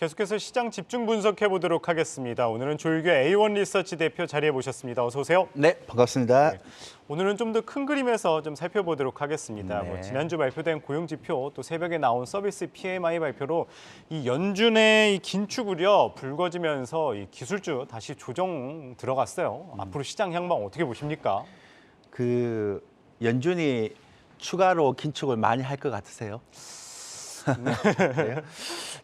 계속해서 시장 집중 분석해 보도록 하겠습니다. 오늘은 조일교 A1 리서치 대표 자리에 모셨습니다. 어서 오세요. 네, 반갑습니다. 네, 오늘은 좀 더 큰 그림에서 좀 살펴보도록 하겠습니다. 네. 지난주 발표된 고용 지표, 또 새벽에 나온 서비스 PMI 발표로 이 연준의 이 긴축 우려 불거지면서 이 기술주 다시 조정 들어갔어요. 앞으로 시장 향방 어떻게 보십니까? 그 연준이 추가로 긴축을 많이 할 것 같으세요? 네.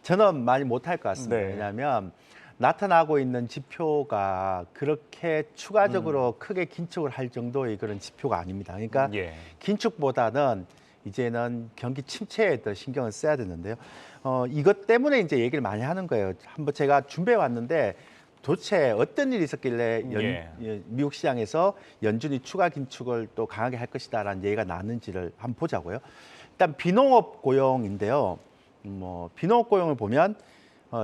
저는 많이 못할 것 같습니다. 네. 왜냐하면 나타나고 있는 지표가 그렇게 추가적으로 크게 긴축을 할 정도의 그런 지표가 아닙니다. 그러니까 예. 긴축보다는 이제는 경기 침체에 더 신경을 써야 되는데요. 이것 때문에 이제 얘기를 많이 하는 거예요. 한번 제가 준비해 왔는데 도대체 어떤 일이 있었길래 미국 시장에서 연준이 추가 긴축을 또 강하게 할 것이다라는 얘기가 나왔는지를 한번 보자고요. 일단 비농업 고용인데요. 비농업 고용을 보면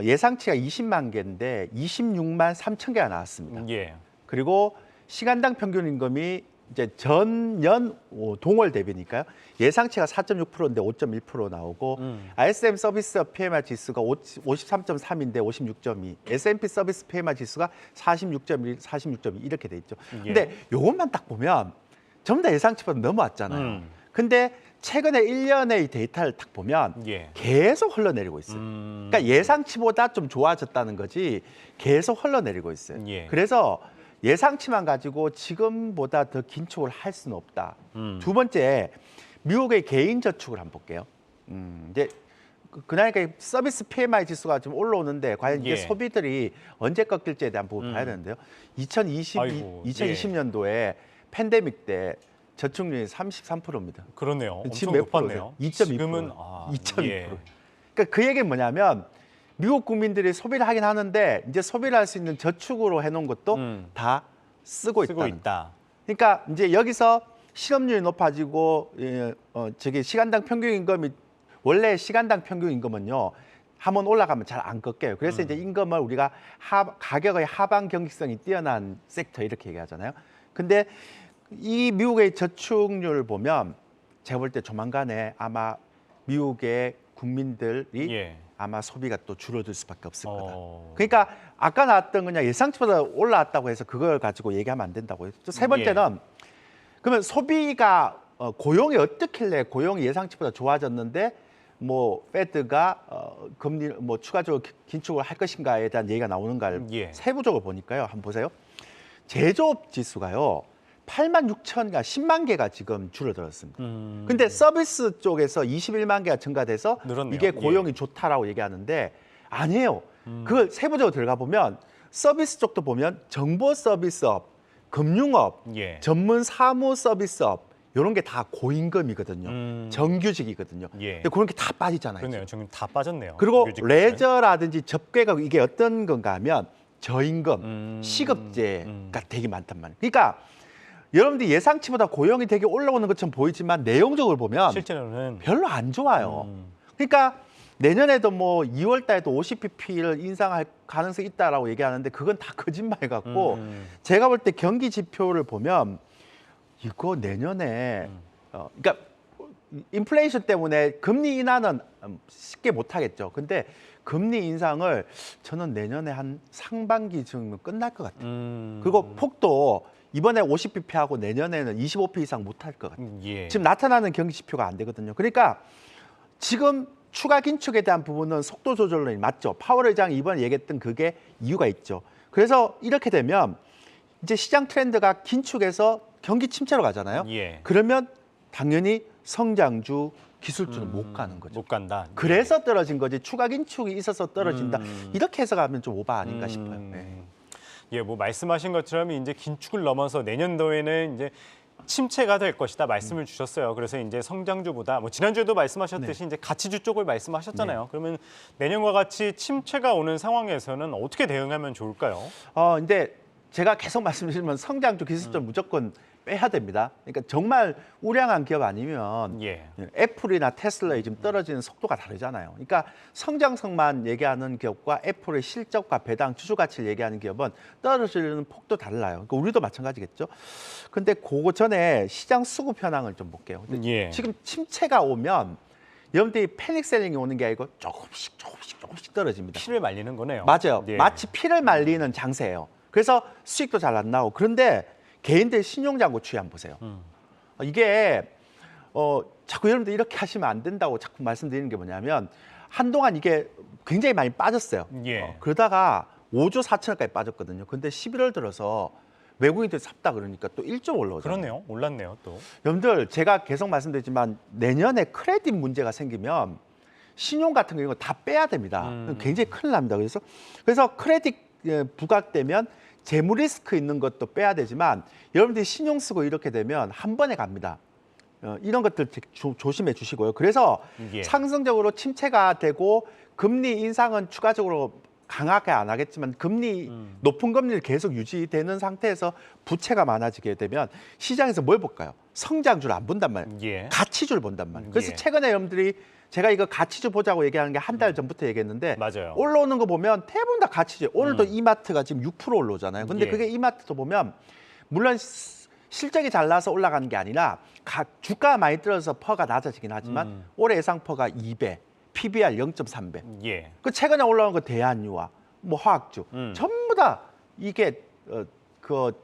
예상치가 20만 개인데 26만 3천 개가 나왔습니다. 예. 그리고 시간당 평균 임금이 이제 전년 동월 대비니까요. 예상치가 4.6%인데 5.1% 나오고 ISM 서비스 PMI 지수가 53.3인데 56.2, S&P 서비스 PMI 지수가 46.1, 46.2 이렇게 돼 있죠. 근데 요것만 딱 보면 전부 다 예상치보다 넘어왔잖아요. 근데 최근에 1년의 데이터를 딱 보면 계속 흘러내리고 있어요. 그러니까 예상치보다 좀 좋아졌다는 거지 계속 흘러내리고 있어요. 그래서 예상치만 가지고 지금보다 더 긴축을 할 수는 없다. 두 번째, 미국의 개인 저축을 한번 볼게요. 이제 그러니까 서비스 PMI 지수가 좀 올라오는데 과연 이게 소비들이 언제 꺾일지에 대한 부분을 봐야 되는데요. 2020년도에 팬데믹 때 저축률이 33%입니다. 그러네요. 지금 엄청 몇 높았네요. 2.2%. 지금은 2.2%. 그러니까 그 얘기는 뭐냐면 미국 국민들이 소비를 하긴 하는데 이제 소비를 할 수 있는 저축으로 해놓은 것도 다 쓰고 있다. 그러니까 이제 여기서 실업률이 높아지고 시간당 평균 임금이 원래 시간당 평균 임금은요. 한번 올라가면 잘 안 꺾여요. 그래서 이제 임금을 우리가 가격의 하방 경직성이 뛰어난 섹터 이렇게 얘기하잖아요. 근데 이 미국의 저축률을 보면 제가 볼 때 조만간에 아마 미국의 국민들이 아마 소비가 또 줄어들 수밖에 없을 거다. 그러니까 아까 나왔던 그냥 예상치보다 올라왔다고 해서 그걸 가지고 얘기하면 안 된다고요. 세 번째는 그러면 소비가 고용이 어떻길래 고용이 예상치보다 좋아졌는데 페드가 금리 추가적으로 긴축을 할 것인가에 대한 얘기가 나오는가를 세부적으로 보니까요. 한번 보세요. 제조업 지수가요. 8만 6천가 10만 개가 지금 줄어들었습니다. 근데 서비스 쪽에서 21만 개가 증가돼서 늘었네요. 이게 고용이 좋다라고 얘기하는데 아니에요. 그걸 세부적으로 들어가 보면 서비스 쪽도 보면 정보 서비스업, 금융업, 전문 사무 서비스업 이런 게 다 고임금이거든요. 정규직이거든요. 근데 그런 게 다 빠지잖아요. 그러네요. 지금 다 빠졌네요. 그리고 레저라든지 접객업 이게 어떤 건가 하면 저임금, 시급제가 되게 많단 말이에요. 그러니까 여러분들이 예상치보다 고용이 되게 올라오는 것처럼 보이지만 내용적으로 보면 실제로는 별로 안 좋아요. 그러니까 내년에도 2월 달에도 50pp를 인상할 가능성이 있다라고 얘기하는데 그건 다 거짓말 같고 제가 볼 때 경기 지표를 보면 이거 내년에 그러니까 인플레이션 때문에 금리 인하는 쉽게 못 하겠죠. 근데 금리 인상을 저는 내년에 한 상반기쯤 끝날 것 같아요. 그리고 폭도 이번에 50bp 하고 내년에는 25p 이상 못 할 것 같아요. 지금 나타나는 경기 지표가 안 되거든요. 그러니까 지금 추가 긴축에 대한 부분은 속도 조절론이 맞죠. 파월 의장이 이번에 얘기했던 그게 이유가 있죠. 그래서 이렇게 되면 이제 시장 트렌드가 긴축에서 경기 침체로 가잖아요. 그러면 당연히 성장주, 기술주는 못 가는 거죠. 못 간다. 그래서 떨어진 거지 추가 긴축이 있어서 떨어진다. 이렇게 해석하면 좀 오바 아닌가 싶어요. 말씀하신 것처럼 이제 긴축을 넘어서 내년도에는 이제 침체가 될 것이다 말씀을 주셨어요. 그래서 이제 성장주보다 지난주에도 말씀하셨듯이 이제 가치주 쪽을 말씀하셨잖아요. 그러면 내년과 같이 침체가 오는 상황에서는 어떻게 대응하면 좋을까요? 근데 제가 계속 말씀드리면 성장주, 기술주 무조건 빼야 됩니다. 그러니까 정말 우량한 기업 아니면 애플이나 테슬라의 지금 떨어지는 속도가 다르잖아요. 그러니까 성장성만 얘기하는 기업과 애플의 실적과 배당, 주주 가치를 얘기하는 기업은 떨어지는 폭도 달라요. 그러니까 우리도 마찬가지겠죠. 근데 그거 전에 시장 수급 현황을 좀 볼게요. 지금 침체가 오면 여러분들이 패닉 셀링이 오는 게 아니고 조금씩 떨어집니다. 피를 말리는 거네요. 맞아요. 예. 마치 피를 말리는 장세예요. 그래서 수익도 잘 안 나오고. 그런데 개인들 신용장고 추이 한번 보세요. 이게 자꾸 여러분들 이렇게 하시면 안 된다고 자꾸 말씀드리는 게 뭐냐면 한동안 이게 굉장히 많이 빠졌어요. 예. 그러다가 5조 4천억까지 빠졌거든요. 근데 11월 들어서 외국인들 삽다 그러니까 또 1조 올라오잖아요. 그렇네요. 올랐네요, 또. 여러분들 제가 계속 말씀드리지만 내년에 크레딧 문제가 생기면 신용 같은 거 이거 다 빼야 됩니다. 굉장히 큰일 납니다. 그래서 크레딧 부각되면 재무 리스크 있는 것도 빼야 되지만 여러분들이 신용 쓰고 이렇게 되면 한 번에 갑니다. 이런 것들 조심해 주시고요. 그래서 예. 상승적으로 침체가 되고 금리 인상은 추가적으로 강하게 안 하겠지만 금리 높은 금리를 계속 유지되는 상태에서 부채가 많아지게 되면 시장에서 뭘 볼까요? 성장주를 안 본단 말이에요. 예. 가치주를 본단 말이에요. 그래서 예. 최근에 여러분들이 제가 이거 가치주 보자고 얘기하는 게 한 달 전부터 얘기했는데 맞아요. 올라오는 거 보면 대부분 다 가치주. 오늘도 이마트가 지금 6% 올라오잖아요. 근데 예. 그게 이마트도 보면 물론 실적이 잘 나서 올라가는 게 아니라 주가가 많이 떨어져서 퍼가 낮아지긴 하지만 올해 예상 퍼가 2배, PBR 0.3배. 예. 그 최근에 올라온 거 대한유화, 뭐 화학주 전부 다 이게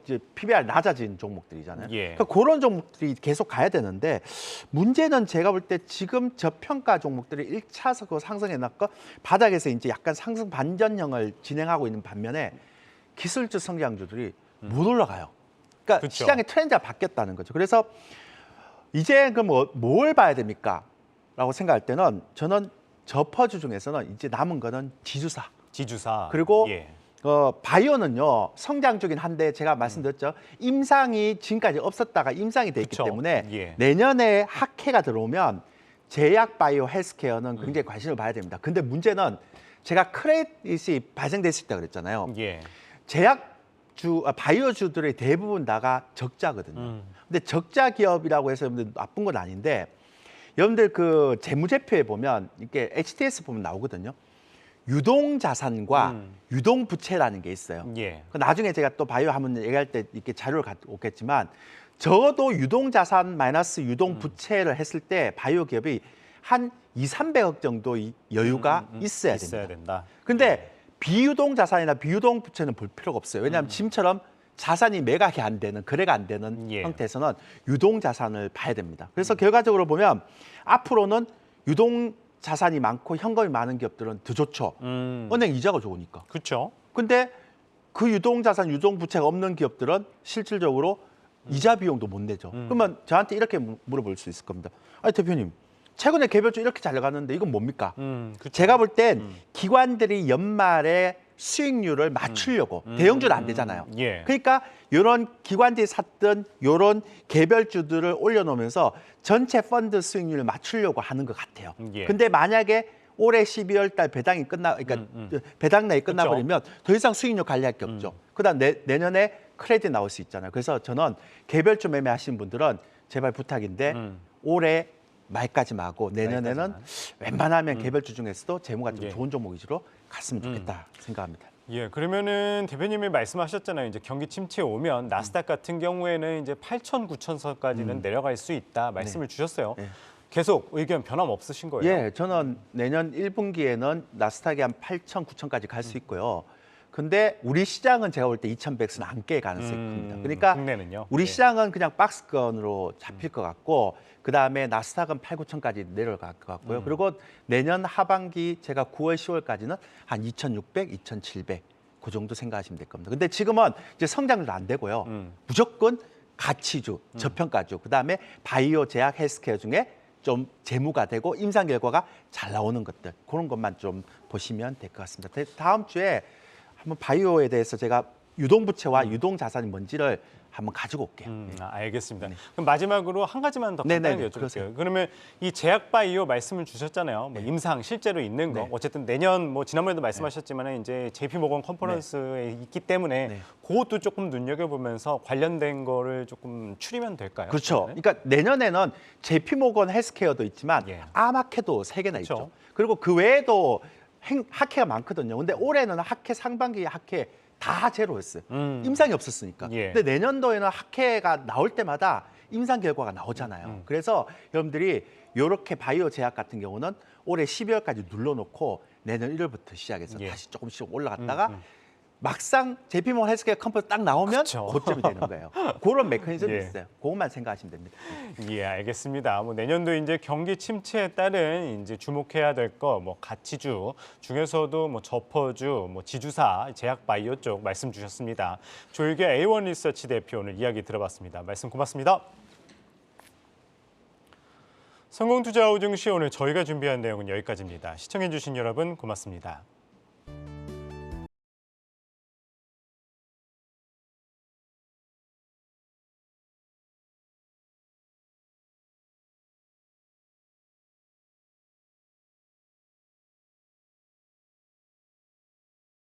이제 PBR 낮아진 종목들이잖아요. 예. 그러니까 그런 종목들이 계속 가야 되는데 문제는 제가 볼 때 지금 저평가 종목들이 1차서 상승해놨고 바닥에서 이제 약간 상승 반전형을 진행하고 있는 반면에 기술주 성장주들이 못 올라가요. 그러니까 그쵸. 시장의 트렌드가 바뀌었다는 거죠. 그래서 이제 그럼 뭘 봐야 됩니까? 라고 생각할 때는 저는 저퍼주 중에서는 이제 남은 거는 지주사. 지주사. 그리고 예. 바이오는요 성장주긴 한데 제가 말씀드렸죠 임상이 지금까지 없었다가 임상이 돼 있기 그쵸. 때문에 예. 내년에 학회가 들어오면 제약 바이오 헬스케어는 굉장히 관심을 봐야 됩니다. 근데 문제는 제가 크레딧이 발생됐을 때 그랬잖아요. 예. 바이오주들의 대부분 다가 적자거든요. 근데 적자 기업이라고 해서 여러분들 나쁜 건 아닌데 여러분들 그 재무제표에 보면 이게 HTS 보면 나오거든요. 유동 자산과 유동 부채라는 게 있어요. 예. 나중에 제가 또 바이오 한번 얘기할 때 이렇게 자료를 갖고 오겠지만 적어도 유동 자산 마이너스 유동 부채를 했을 때 바이오 기업이 한 200~300억 정도의 여유가 있어야 됩니다. 근데 비유동 자산이나 비유동 부채는 볼 필요가 없어요. 왜냐하면 지금처럼 자산이 매각이 안 되는, 거래가 안 되는 예. 형태에서는 유동 자산을 봐야 됩니다. 그래서 결과적으로 보면 앞으로는 유동 자산이 많고 현금이 많은 기업들은 더 좋죠. 은행 이자가 좋으니까. 그렇죠. 근데 그 유동 자산, 유동 부채가 없는 기업들은 실질적으로 이자 비용도 못 내죠. 그러면 저한테 이렇게 물어볼 수 있을 겁니다. 아니 대표님, 최근에 개별주 이렇게 잘 나갔는데 이건 뭡니까? 그쵸. 제가 볼 땐 기관들이 연말에 수익률을 맞추려고 대형주는 안 되잖아요. 예. 그러니까 이런 기관들이 샀던 이런 개별주들을 올려놓으면서 전체 펀드 수익률을 맞추려고 하는 것 같아요. 예. 근데 만약에 올해 12월 달 배당이 그러니까 배당날이 끝나버리면 더 이상 수익률 관리할 게 없죠. 그다음 내년에 크레딧 나올 수 있잖아요. 그래서 저는 개별주 매매하시는 분들은 제발 부탁인데 올해 말까지 마고 내년에는 웬만하면 개별주 중에서도 재무가 좀 예. 좋은 종목 위주로 갔으면 좋겠다 생각합니다. 예, 그러면은 대표님이 말씀하셨잖아요. 이제 경기 침체 오면 나스닥 같은 경우에는 이제 8천, 9천 선까지는 내려갈 수 있다 말씀을 주셨어요. 네. 계속 의견 변함 없으신 거예요? 예, 저는 내년 1분기에는 나스닥이 한 8천, 9천까지 갈 수 있고요. 근데 우리 시장은 제가 볼 때 2,100선 안 깰 가능성이 큽니다. 그러니까 국내는요? 우리 예. 시장은 그냥 박스권으로 잡힐 것 같고 그다음에 나스닥은 8, 9천까지 내려갈 것 같고요. 그리고 내년 하반기 제가 9월, 10월까지는 한 2,600, 2,700 그 정도 생각하시면 될 겁니다. 근데 지금은 이제 성장률도 안 되고요. 무조건 가치주, 저평가주, 그다음에 바이오, 제약, 헬스케어 중에 좀 재무가 되고 임상 결과가 잘 나오는 것들 그런 것만 좀 보시면 될 것 같습니다. 다음 주에 한번 바이오에 대해서 제가 유동부채와 유동자산이 뭔지를 한번 가지고 올게요. 알겠습니다. 그럼 마지막으로 한 가지만 더 네네네, 간단하게 여쭤볼게요. 그러세요. 그러면 이 제약바이오 말씀을 주셨잖아요. 뭐 임상 실제로 있는 거. 네. 어쨌든 내년 뭐 지난번에도 말씀하셨지만 이제 JP모건 컨퍼런스에 있기 때문에 네. 그것도 조금 눈여겨보면서 관련된 거를 조금 추리면 될까요? 그렇죠. 네. 그러니까 내년에는 JP모건 헬스케어도 있지만 예. 아마케도 3개나 그렇죠. 있죠. 그리고 그 외에도 학회가 많거든요. 근데 올해는 학회 상반기 학회 다 제로였어요. 임상이 없었으니까. 예. 근데 내년도에는 학회가 나올 때마다 임상 결과가 나오잖아요. 그래서 여러분들이 이렇게 바이오 제약 같은 경우는 올해 12월까지 눌러놓고 내년 1월부터 시작해서 예. 다시 조금씩 올라갔다가 막상 제피모건 헬스케어 컨퍼런스 딱 나오면 그쵸. 고점이 되는 거예요. 그런 메커니즘이 예. 있어요. 그것만 생각하시면 됩니다. 예, 알겠습니다. 뭐 내년도 이제 경기 침체에 따른 이제 주목해야 될 거 뭐 가치주 중에서도 뭐 저퍼주, 뭐 지주사, 제약 바이오 쪽 말씀 주셨습니다. 조일계 A1 리서치 대표 오늘 이야기 들어봤습니다. 말씀 고맙습니다. 성공투자 우증시 오늘 저희가 준비한 내용은 여기까지입니다. 시청해주신 여러분 고맙습니다.